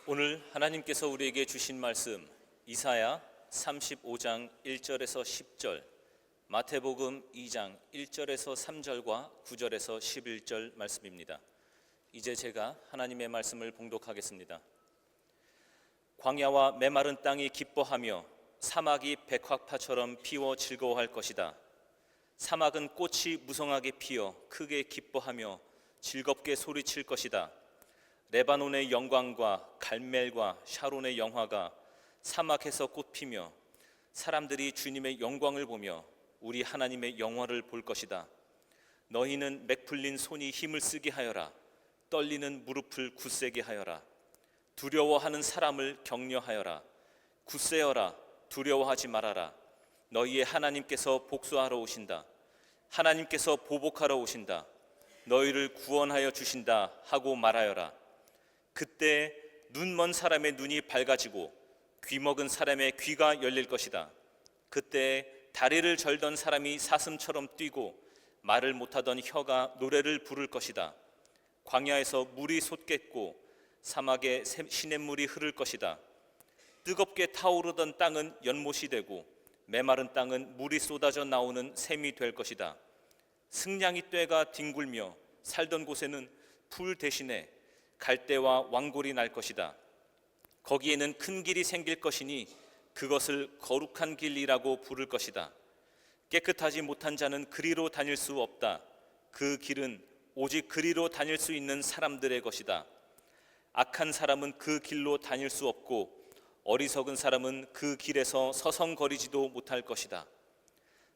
오늘 하나님께서 우리에게 주신 말씀 이사야 35장 1절에서 10절, 마태복음 2장 1절에서 3절과 9절에서 11절 말씀입니다. 이제 제가 하나님의 말씀을 봉독하겠습니다. 광야와 메마른 땅이 기뻐하며 사막이 백합화처럼 피워 즐거워할 것이다. 사막은 꽃이 무성하게 피어 크게 기뻐하며 즐겁게 소리칠 것이다. 레바논의 영광과 갈멜과 샤론의 영화가 사막에서 꽃피며 사람들이 주님의 영광을 보며 우리 하나님의 영화를 볼 것이다. 너희는 맥풀린 손이 힘을 쓰게 하여라. 떨리는 무릎을 굳세게 하여라. 두려워하는 사람을 격려하여라. 굳세어라. 두려워하지 말아라. 너희의 하나님께서 복수하러 오신다. 하나님께서 보복하러 오신다. 너희를 구원하여 주신다 하고 말하여라. 그때 눈먼 사람의 눈이 밝아지고 귀먹은 사람의 귀가 열릴 것이다. 그때 다리를 절던 사람이 사슴처럼 뛰고 말을 못하던 혀가 노래를 부를 것이다. 광야에서 물이 솟겠고 사막에 시냇물이 흐를 것이다. 뜨겁게 타오르던 땅은 연못이 되고 메마른 땅은 물이 쏟아져 나오는 샘이 될 것이다. 승냥이 떼가 뒹굴며 살던 곳에는 풀 대신에 갈대와 왕골이 날 것이다. 거기에는 큰 길이 생길 것이니 그것을 거룩한 길이라고 부를 것이다. 깨끗하지 못한 자는 그리로 다닐 수 없다. 그 길은 오직 그리로 다닐 수 있는 사람들의 것이다. 악한 사람은 그 길로 다닐 수 없고 어리석은 사람은 그 길에서 서성거리지도 못할 것이다.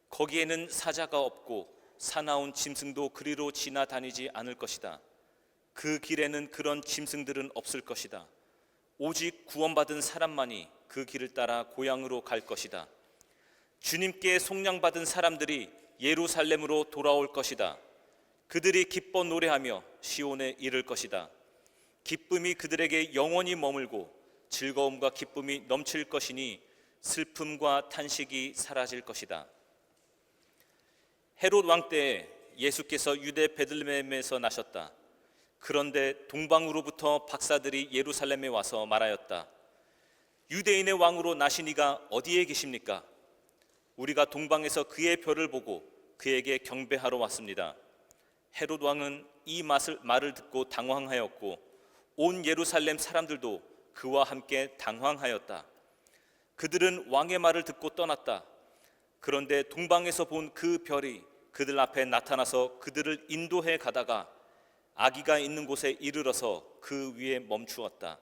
거기에는 사자가 없고 사나운 짐승도 그리로 지나다니지 않을 것이다. 그 길에는 그런 짐승들은 없을 것이다. 오직 구원받은 사람만이 그 길을 따라 고향으로 갈 것이다. 주님께 속량받은 사람들이 예루살렘으로 돌아올 것이다. 그들이 기뻐 노래하며 시온에 이를 것이다. 기쁨이 그들에게 영원히 머물고 즐거움과 기쁨이 넘칠 것이니 슬픔과 탄식이 사라질 것이다. 헤롯 왕 때에 예수께서 유대 베들레헴에서 나셨다. 그런데 동방으로부터 박사들이 예루살렘에 와서 말하였다. 유대인의 왕으로 나신 이가 어디에 계십니까? 우리가 동방에서 그의 별을 보고 그에게 경배하러 왔습니다. 헤롯 왕은 이 말을 듣고 당황하였고 온 예루살렘 사람들도 그와 함께 당황하였다. 그들은 왕의 말을 듣고 떠났다. 그런데 동방에서 본 그 별이 그들 앞에 나타나서 그들을 인도해 가다가 아기가 있는 곳에 이르러서 그 위에 멈추었다.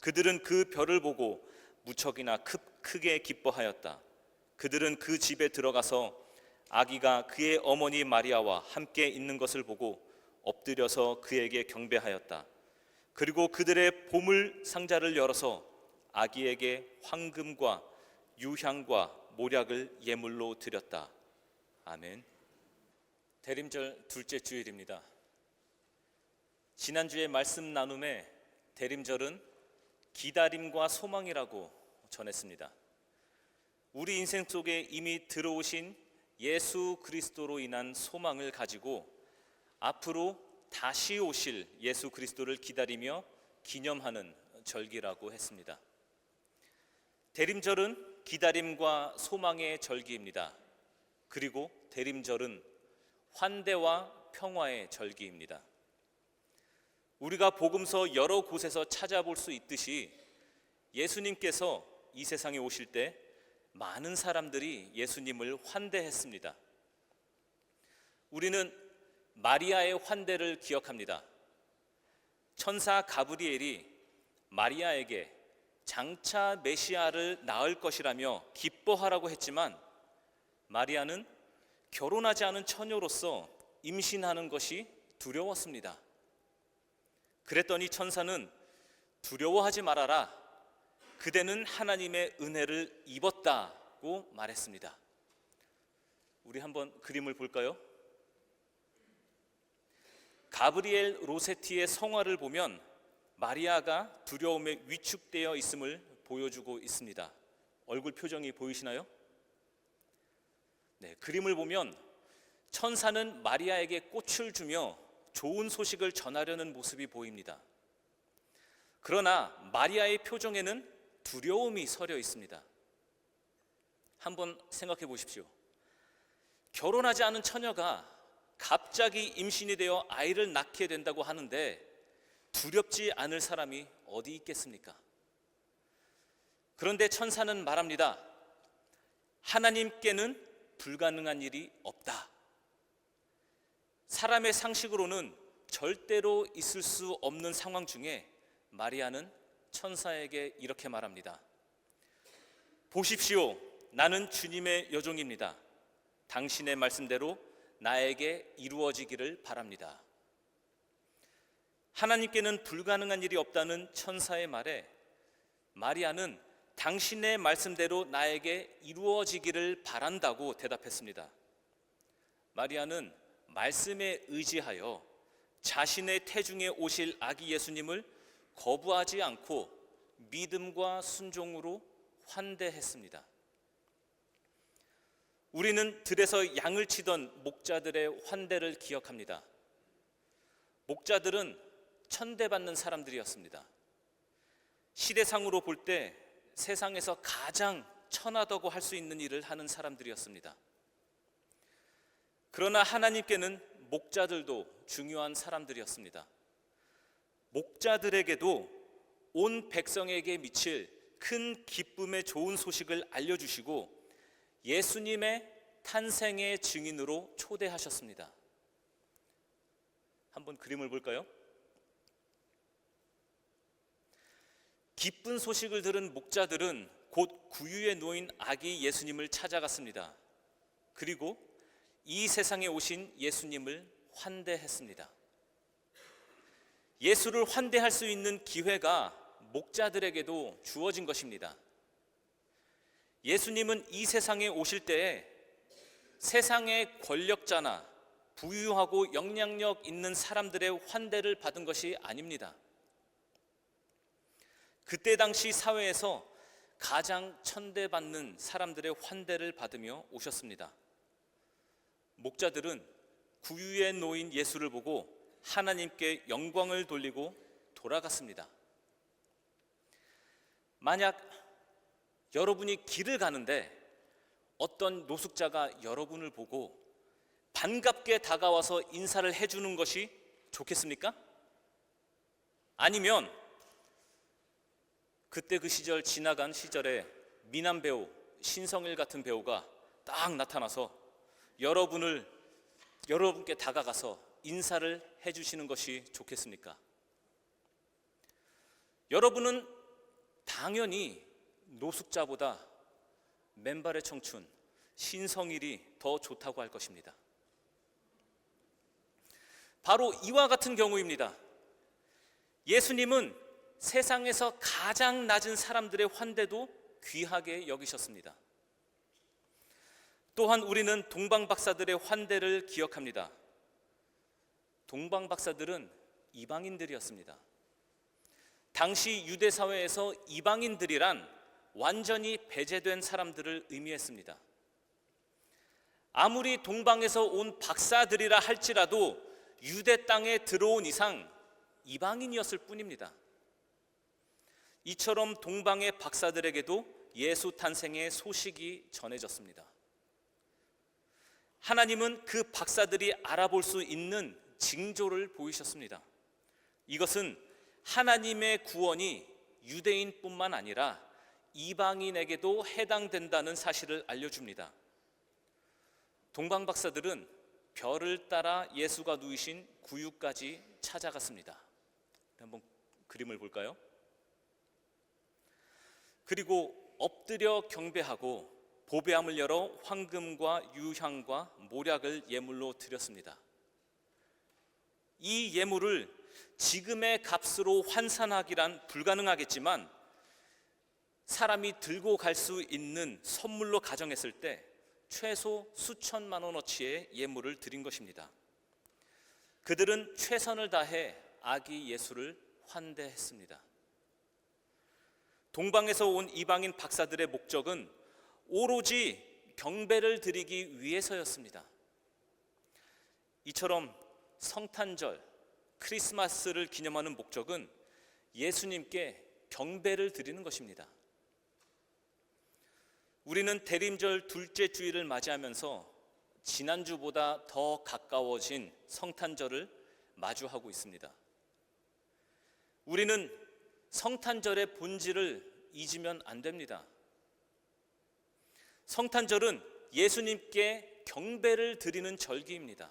그들은 그 별을 보고 무척이나 크게 기뻐하였다. 그들은 그 집에 들어가서 아기가 그의 어머니 마리아와 함께 있는 것을 보고 엎드려서 그에게 경배하였다. 그리고 그들의 보물 상자를 열어서 아기에게 황금과 유향과 모략을 예물로 드렸다. 아멘. 대림절 둘째 주일입니다. 지난주에 말씀 나눔에 대림절은 기다림과 소망이라고 전했습니다. 우리 인생 속에 이미 들어오신 예수 그리스도로 인한 소망을 가지고 앞으로 다시 오실 예수 그리스도를 기다리며 기념하는 절기라고 했습니다. 대림절은 기다림과 소망의 절기입니다. 그리고 대림절은 환대와 평화의 절기입니다. 우리가 복음서 여러 곳에서 찾아볼 수 있듯이 예수님께서 이 세상에 오실 때 많은 사람들이 예수님을 환대했습니다. 우리는 마리아의 환대를 기억합니다. 천사 가브리엘이 마리아에게 장차 메시아를 낳을 것이라며 기뻐하라고 했지만 마리아는 결혼하지 않은 처녀로서 임신하는 것이 두려웠습니다. 그랬더니 천사는 두려워하지 말아라. 그대는 하나님의 은혜를 입었다고 말했습니다. 우리 한번 그림을 볼까요? 가브리엘 로세티의 성화를 보면 마리아가 두려움에 위축되어 있음을 보여주고 있습니다. 얼굴 표정이 보이시나요? 네, 그림을 보면 천사는 마리아에게 꽃을 주며 좋은 소식을 전하려는 모습이 보입니다. 그러나 마리아의 표정에는 두려움이 서려 있습니다. 한번 생각해 보십시오. 결혼하지 않은 처녀가 갑자기 임신이 되어 아이를 낳게 된다고 하는데 두렵지 않을 사람이 어디 있겠습니까? 그런데 천사는 말합니다. 하나님께는 불가능한 일이 없다. 사람의 상식으로는 절대로 있을 수 없는 상황 중에 마리아는 천사에게 이렇게 말합니다. 보십시오, 나는 주님의 여종입니다. 당신의 말씀대로 나에게 이루어지기를 바랍니다. 하나님께는 불가능한 일이 없다는 천사의 말에 마리아는 당신의 말씀대로 나에게 이루어지기를 바란다고 대답했습니다. 마리아는 말씀에 의지하여 자신의 태중에 오실 아기 예수님을 거부하지 않고 믿음과 순종으로 환대했습니다. 우리는 들에서 양을 치던 목자들의 환대를 기억합니다. 목자들은 천대받는 사람들이었습니다. 시대상으로 볼 때 세상에서 가장 천하다고 할 수 있는 일을 하는 사람들이었습니다. 그러나 하나님께는 목자들도 중요한 사람들이었습니다. 목자들에게도 온 백성에게 미칠 큰 기쁨의 좋은 소식을 알려주시고 예수님의 탄생의 증인으로 초대하셨습니다. 한번 그림을 볼까요? 기쁜 소식을 들은 목자들은 곧 구유에 놓인 아기 예수님을 찾아갔습니다. 그리고 이 세상에 오신 예수님을 환대했습니다. 예수를 환대할 수 있는 기회가 목자들에게도 주어진 것입니다. 예수님은 이 세상에 오실 때에 세상의 권력자나 부유하고 영향력 있는 사람들의 환대를 받은 것이 아닙니다. 그때 당시 사회에서 가장 천대받는 사람들의 환대를 받으며 오셨습니다. 목자들은 구유에 놓인 예수를 보고 하나님께 영광을 돌리고 돌아갔습니다. 만약 여러분이 길을 가는데 어떤 노숙자가 여러분을 보고 반갑게 다가와서 인사를 해주는 것이 좋겠습니까? 아니면 그때 그 시절 지나간 시절에 미남 배우 신성일 같은 배우가 딱 나타나서 여러분께 다가가서 인사를 해주시는 것이 좋겠습니까? 여러분은 당연히 노숙자보다 맨발의 청춘 신성일이 더 좋다고 할 것입니다. 바로 이와 같은 경우입니다. 예수님은 세상에서 가장 낮은 사람들의 환대도 귀하게 여기셨습니다. 또한 우리는 동방박사들의 환대를 기억합니다. 동방박사들은 이방인들이었습니다. 당시 유대 사회에서 이방인들이란 완전히 배제된 사람들을 의미했습니다. 아무리 동방에서 온 박사들이라 할지라도 유대 땅에 들어온 이상 이방인이었을 뿐입니다. 이처럼 동방의 박사들에게도 예수 탄생의 소식이 전해졌습니다. 하나님은 그 박사들이 알아볼 수 있는 징조를 보이셨습니다. 이것은 하나님의 구원이 유대인뿐만 아니라 이방인에게도 해당된다는 사실을 알려줍니다. 동방 박사들은 별을 따라 예수가 누이신 구유까지 찾아갔습니다. 한번 그림을 볼까요? 그리고 엎드려 경배하고 보배함을 열어 황금과 유향과 모략을 예물로 드렸습니다. 이 예물을 지금의 값으로 환산하기란 불가능하겠지만 사람이 들고 갈 수 있는 선물로 가정했을 때 최소 수천만 원어치의 예물을 드린 것입니다. 그들은 최선을 다해 아기 예수를 환대했습니다. 동방에서 온 이방인 박사들의 목적은 오로지 경배를 드리기 위해서였습니다. 이처럼 성탄절, 크리스마스를 기념하는 목적은 예수님께 경배를 드리는 것입니다. 우리는 대림절 둘째 주일을 맞이하면서 지난주보다 더 가까워진 성탄절을 마주하고 있습니다. 우리는 성탄절의 본질을 잊으면 안 됩니다. 성탄절은 예수님께 경배를 드리는 절기입니다.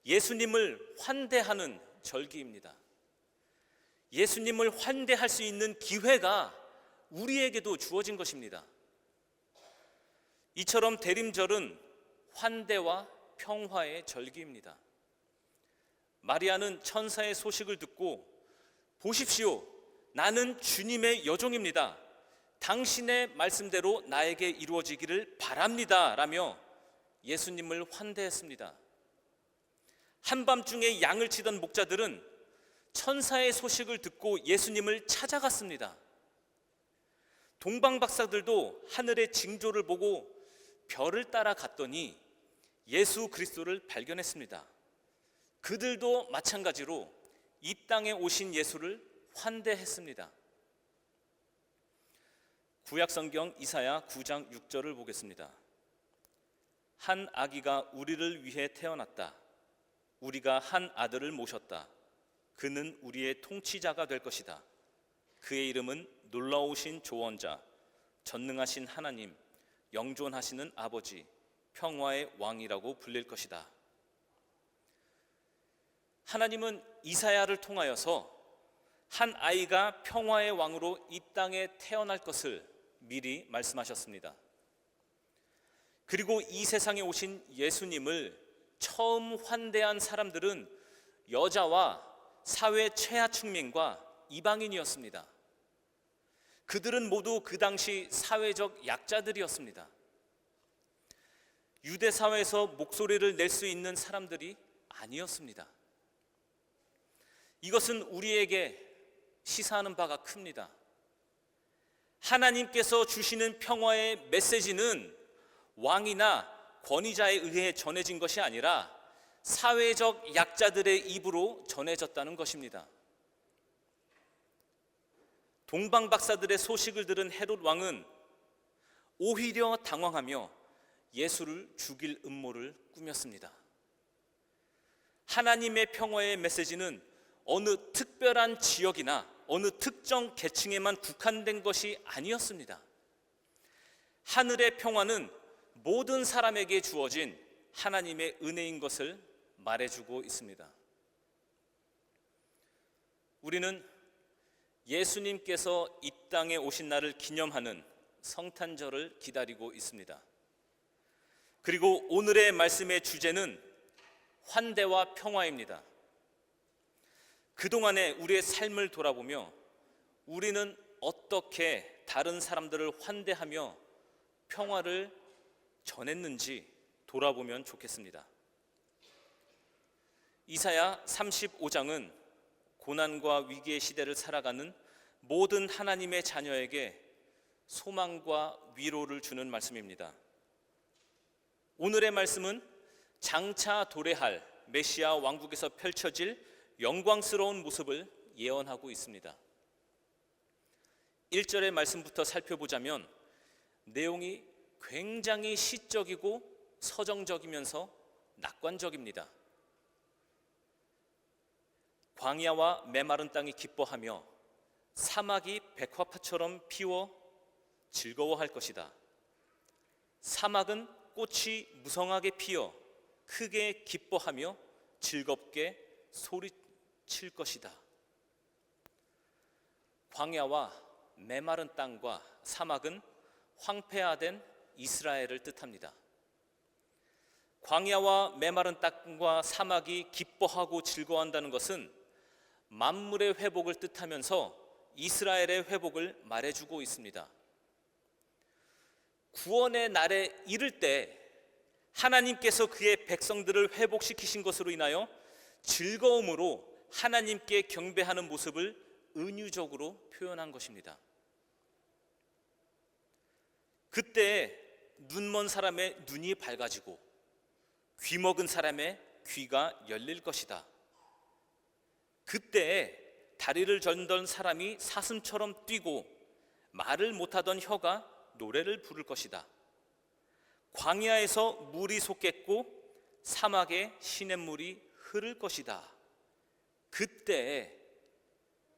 예수님을 환대하는 절기입니다. 예수님을 환대할 수 있는 기회가 우리에게도 주어진 것입니다. 이처럼 대림절은 환대와 평화의 절기입니다. 마리아는 천사의 소식을 듣고 보십시오, 나는 주님의 여종입니다. 당신의 말씀대로 나에게 이루어지기를 바랍니다 라며 예수님을 환대했습니다. 한밤중에 양을 치던 목자들은 천사의 소식을 듣고 예수님을 찾아갔습니다. 동방박사들도 하늘의 징조를 보고 별을 따라 갔더니 예수 그리스도를 발견했습니다. 그들도 마찬가지로 이 땅에 오신 예수를 환대했습니다. 구약성경 이사야 9장 6절을 보겠습니다. 한 아기가 우리를 위해 태어났다. 우리가 한 아들을 모셨다. 그는 우리의 통치자가 될 것이다. 그의 이름은 놀라우신 조언자, 전능하신 하나님, 영존하시는 아버지, 평화의 왕이라고 불릴 것이다. 하나님은 이사야를 통하여서 한 아이가 평화의 왕으로 이 땅에 태어날 것을 미리 말씀하셨습니다. 그리고 이 세상에 오신 예수님을 처음 환대한 사람들은 여자와 사회 최하층민과 이방인이었습니다. 그들은 모두 그 당시 사회적 약자들이었습니다. 유대 사회에서 목소리를 낼 수 있는 사람들이 아니었습니다. 이것은 우리에게 시사하는 바가 큽니다. 하나님께서 주시는 평화의 메시지는 왕이나 권위자에 의해 전해진 것이 아니라 사회적 약자들의 입으로 전해졌다는 것입니다. 동방박사들의 소식을 들은 헤롯 왕은 오히려 당황하며 예수를 죽일 음모를 꾸몄습니다. 하나님의 평화의 메시지는 어느 특별한 지역이나 어느 특정 계층에만 국한된 것이 아니었습니다. 하늘의 평화는 모든 사람에게 주어진 하나님의 은혜인 것을 말해주고 있습니다. 우리는 예수님께서 이 땅에 오신 날을 기념하는 성탄절을 기다리고 있습니다. 그리고 오늘의 말씀의 주제는 환대와 평화입니다. 그동안의 우리의 삶을 돌아보며 우리는 어떻게 다른 사람들을 환대하며 평화를 전했는지 돌아보면 좋겠습니다. 이사야 35장은 고난과 위기의 시대를 살아가는 모든 하나님의 자녀에게 소망과 위로를 주는 말씀입니다. 오늘의 말씀은 장차 도래할 메시아 왕국에서 펼쳐질 영광스러운 모습을 예언하고 있습니다. 1절의 말씀부터 살펴보자면 내용이 굉장히 시적이고 서정적이면서 낙관적입니다. 광야와 메마른 땅이 기뻐하며 사막이 백화파처럼 피워 즐거워할 것이다. 사막은 꽃이 무성하게 피어 크게 기뻐하며 즐겁게 소리칠 것이다. 광야와 메마른 땅과 사막은 황폐화된 이스라엘을 뜻합니다. 광야와 메마른 땅과 사막이 기뻐하고 즐거워한다는 것은 만물의 회복을 뜻하면서 이스라엘의 회복을 말해주고 있습니다. 구원의 날에 이를 때 하나님께서 그의 백성들을 회복시키신 것으로 인하여 즐거움으로 하나님께 경배하는 모습을 은유적으로 표현한 것입니다. 그때 눈먼 사람의 눈이 밝아지고 귀먹은 사람의 귀가 열릴 것이다. 그때 다리를 절던 사람이 사슴처럼 뛰고 말을 못하던 혀가 노래를 부를 것이다. 광야에서 물이 솟겠고 사막에 시냇물이 흐를 것이다. 그때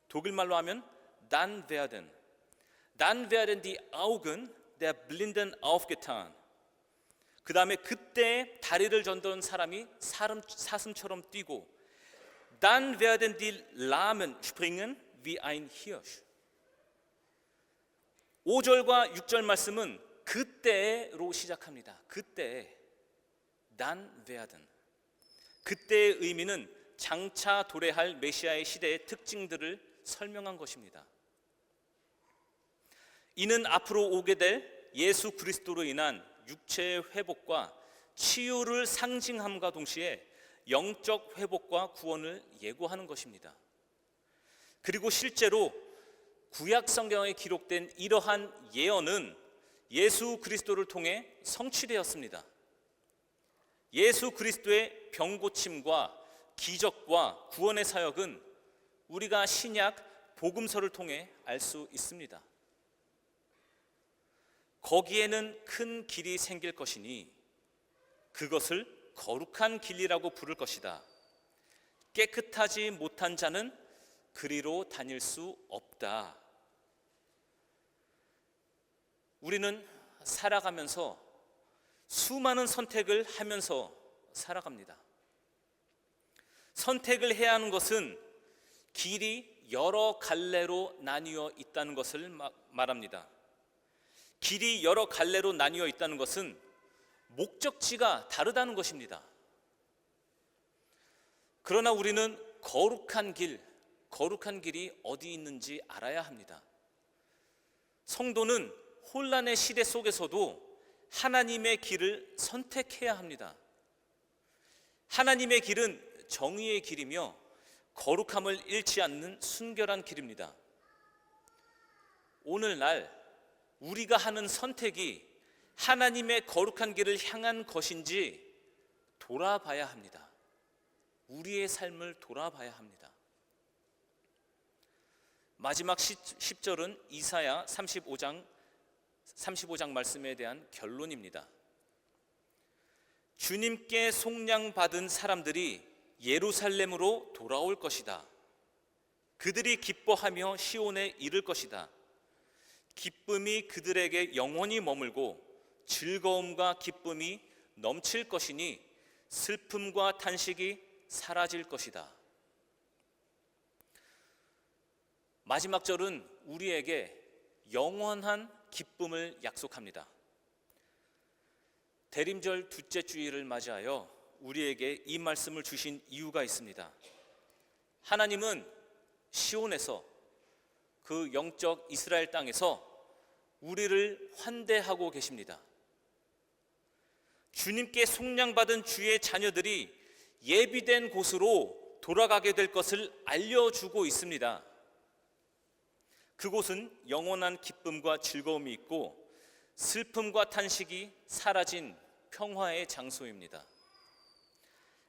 독일말로 하면 Dann werden die Augen der Blinden aufgetan. 그 다음에 그때 다리를 전던 사람이 사슴처럼 뛰고 Dann werden die Lahmen springen wie ein Hirsch. 5절과 6절 말씀은 그때로 시작합니다. 그때 Dann werden. 그때의 의미는 장차 도래할 메시아의 시대의 특징들을 설명한 것입니다. 이는 앞으로 오게 될 예수 그리스도로 인한 육체의 회복과 치유를 상징함과 동시에 영적 회복과 구원을 예고하는 것입니다. 그리고 실제로 구약 성경에 기록된 이러한 예언은 예수 그리스도를 통해 성취되었습니다. 예수 그리스도의 병고침과 기적과 구원의 사역은 우리가 신약 복음서를 통해 알 수 있습니다. 거기에는 큰 길이 생길 것이니 그것을 거룩한 길이라고 부를 것이다. 깨끗하지 못한 자는 그리로 다닐 수 없다. 우리는 살아가면서 수많은 선택을 하면서 살아갑니다. 선택을 해야 하는 것은 길이 여러 갈래로 나뉘어 있다는 것을 말합니다. 길이 여러 갈래로 나뉘어 있다는 것은 목적지가 다르다는 것입니다. 그러나 우리는 거룩한 길이 어디 있는지 알아야 합니다. 성도는 혼란의 시대 속에서도 하나님의 길을 선택해야 합니다. 하나님의 길은 정의의 길이며 거룩함을 잃지 않는 순결한 길입니다. 오늘날 우리가 하는 선택이 하나님의 거룩한 길을 향한 것인지 돌아봐야 합니다. 우리의 삶을 돌아봐야 합니다. 마지막 10절은 이사야 35장 말씀에 대한 결론입니다. 주님께 속량받은 사람들이 예루살렘으로 돌아올 것이다. 그들이 기뻐하며 시온에 이를 것이다. 기쁨이 그들에게 영원히 머물고 즐거움과 기쁨이 넘칠 것이니 슬픔과 탄식이 사라질 것이다. 마지막 절은 우리에게 영원한 기쁨을 약속합니다. 대림절 둘째 주일을 맞이하여 우리에게 이 말씀을 주신 이유가 있습니다. 하나님은 시온에서 그 영적 이스라엘 땅에서 우리를 환대하고 계십니다. 주님께 속량받은 주의 자녀들이 예비된 곳으로 돌아가게 될 것을 알려주고 있습니다. 그곳은 영원한 기쁨과 즐거움이 있고 슬픔과 탄식이 사라진 평화의 장소입니다.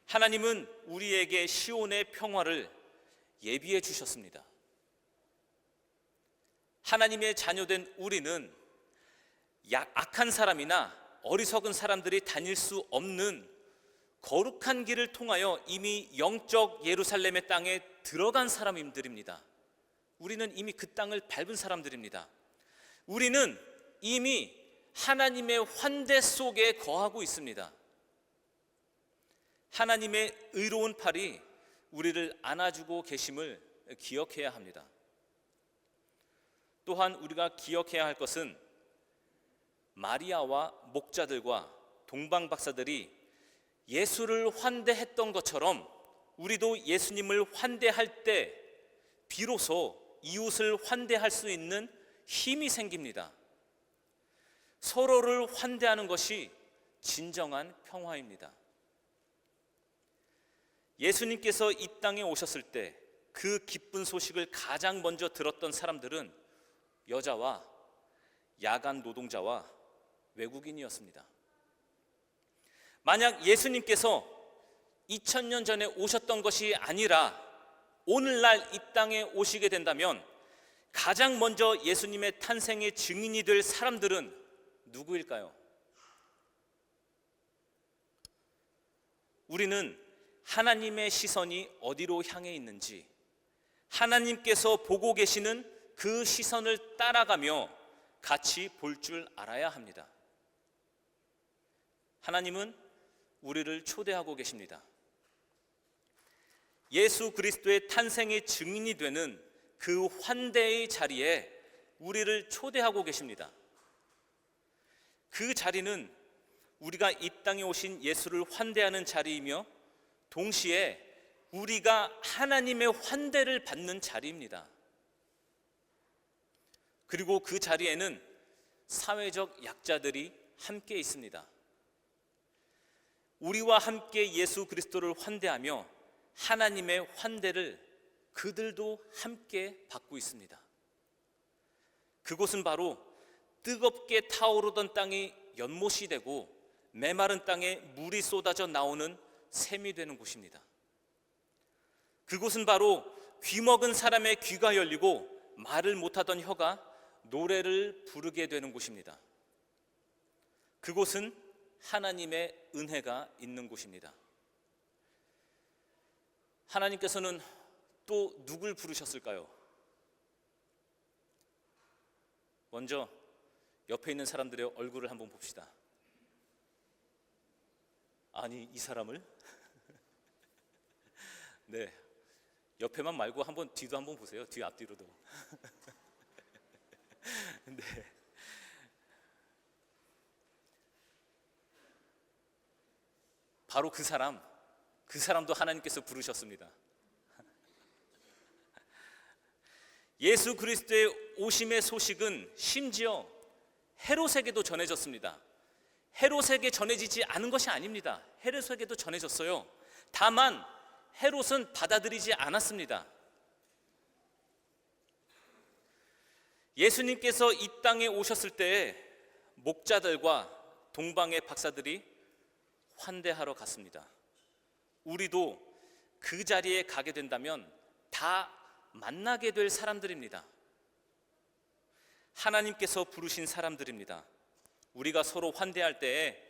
하나님은 우리에게 시온의 평화를 예비해 주셨습니다. 하나님의 자녀된 우리는 악한 사람이나 어리석은 사람들이 다닐 수 없는 거룩한 길을 통하여 이미 영적 예루살렘의 땅에 들어간 사람들입니다. 우리는 이미 그 땅을 밟은 사람들입니다. 우리는 이미 하나님의 환대 속에 거하고 있습니다. 하나님의 의로운 팔이 우리를 안아주고 계심을 기억해야 합니다. 또한 우리가 기억해야 할 것은 마리아와 목자들과 동방 박사들이 예수를 환대했던 것처럼 우리도 예수님을 환대할 때 비로소 이웃을 환대할 수 있는 힘이 생깁니다. 서로를 환대하는 것이 진정한 평화입니다. 예수님께서 이 땅에 오셨을 때 그 기쁜 소식을 가장 먼저 들었던 사람들은 여자와 야간 노동자와 외국인이었습니다. 만약 예수님께서 2000년 전에 오셨던 것이 아니라 오늘날 이 땅에 오시게 된다면 가장 먼저 예수님의 탄생의 증인이 될 사람들은 누구일까요? 우리는 하나님의 시선이 어디로 향해 있는지, 하나님께서 보고 계시는 그 시선을 따라가며 같이 볼 줄 알아야 합니다. 하나님은 우리를 초대하고 계십니다. 예수 그리스도의 탄생의 증인이 되는 그 환대의 자리에 우리를 초대하고 계십니다. 그 자리는 우리가 이 땅에 오신 예수를 환대하는 자리이며 동시에 우리가 하나님의 환대를 받는 자리입니다. 그리고 그 자리에는 사회적 약자들이 함께 있습니다. 우리와 함께 예수 그리스도를 환대하며 하나님의 환대를 그들도 함께 받고 있습니다. 그곳은 바로 뜨겁게 타오르던 땅이 연못이 되고 메마른 땅에 물이 쏟아져 나오는 샘이 되는 곳입니다. 그곳은 바로 귀먹은 사람의 귀가 열리고 말을 못하던 혀가 노래를 부르게 되는 곳입니다. 그곳은 하나님의 은혜가 있는 곳입니다. 하나님께서는 또 누굴 부르셨을까요? 먼저 옆에 있는 사람들의 얼굴을 한번 봅시다. 아니, 이 사람을? 네, 옆에만 말고 한번 뒤도 한번 보세요. 뒤 앞뒤로도. 네. 바로 그 사람도 하나님께서 부르셨습니다. 예수 그리스도의 오심의 소식은 심지어 헤롯에게도 전해졌습니다. 헤롯에게 전해지지 않은 것이 아닙니다. 헤롯에게도 전해졌어요. 다만 헤롯은 받아들이지 않았습니다. 예수님께서 이 땅에 오셨을 때 목자들과 동방의 박사들이 환대하러 갔습니다. 우리도 그 자리에 가게 된다면 다 만나게 될 사람들입니다. 하나님께서 부르신 사람들입니다. 우리가 서로 환대할 때에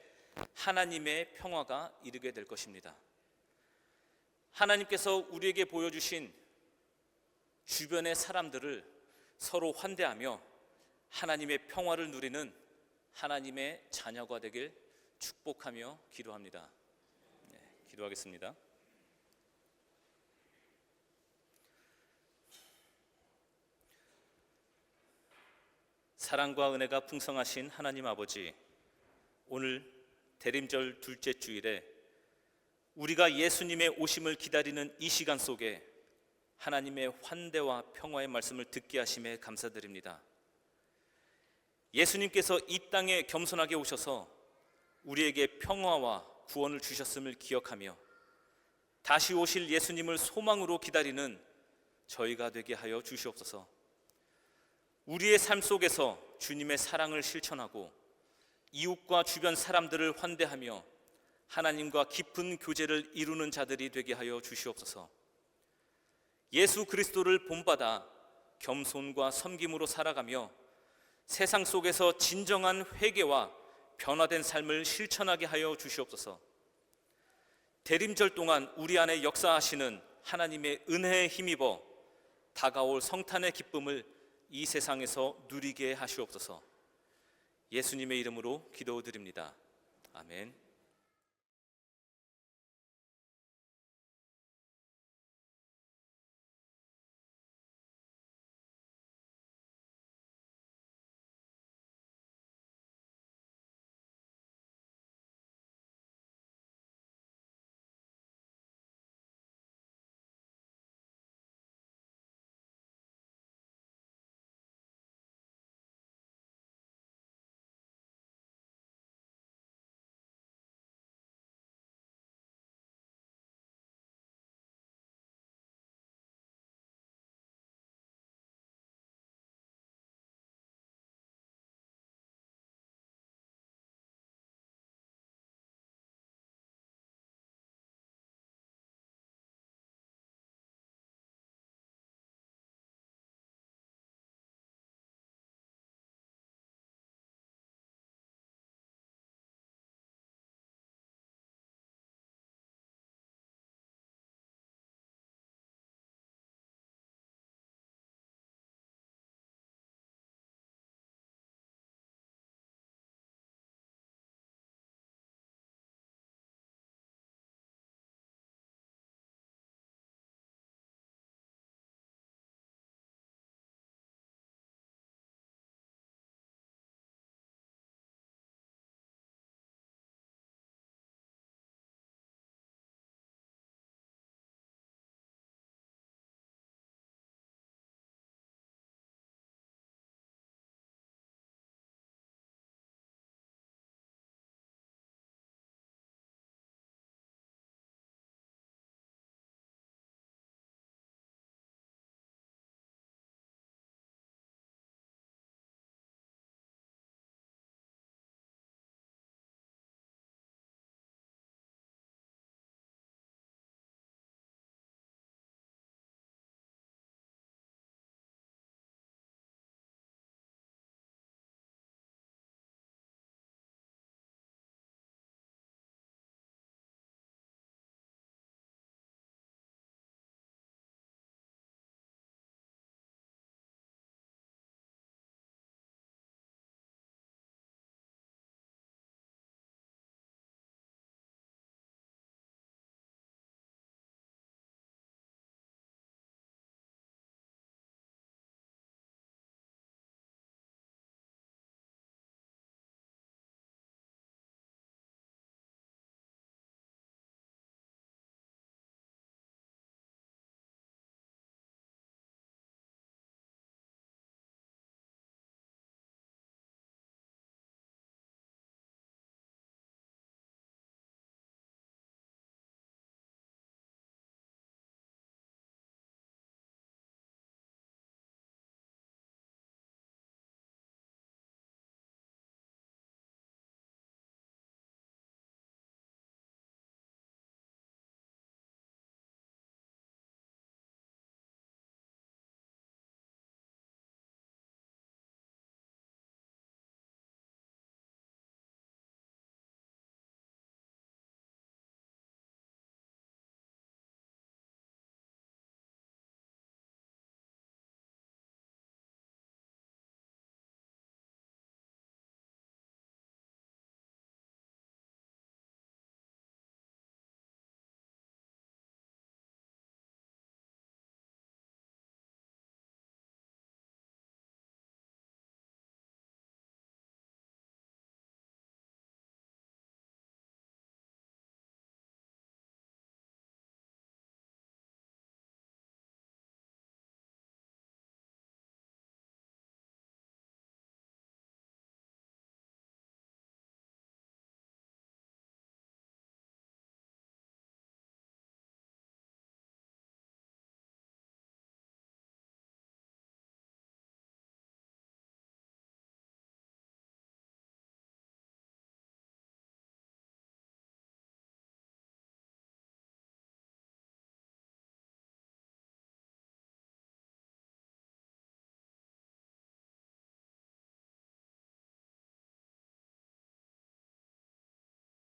하나님의 평화가 이르게 될 것입니다. 하나님께서 우리에게 보여주신 주변의 사람들을 서로 환대하며 하나님의 평화를 누리는 하나님의 자녀가 되길 축복하며 기도합니다. 네, 기도하겠습니다. 사랑과 은혜가 풍성하신 하나님 아버지, 오늘 대림절 둘째 주일에 우리가 예수님의 오심을 기다리는 이 시간 속에 하나님의 환대와 평화의 말씀을 듣게 하심에 감사드립니다. 예수님께서 이 땅에 겸손하게 오셔서 우리에게 평화와 구원을 주셨음을 기억하며 다시 오실 예수님을 소망으로 기다리는 저희가 되게 하여 주시옵소서. 우리의 삶 속에서 주님의 사랑을 실천하고 이웃과 주변 사람들을 환대하며 하나님과 깊은 교제를 이루는 자들이 되게 하여 주시옵소서. 예수 그리스도를 본받아 겸손과 섬김으로 살아가며 세상 속에서 진정한 회개와 변화된 삶을 실천하게 하여 주시옵소서. 대림절 동안 우리 안에 역사하시는 하나님의 은혜에 힘입어 다가올 성탄의 기쁨을 이 세상에서 누리게 하시옵소서. 예수님의 이름으로 기도드립니다. 아멘.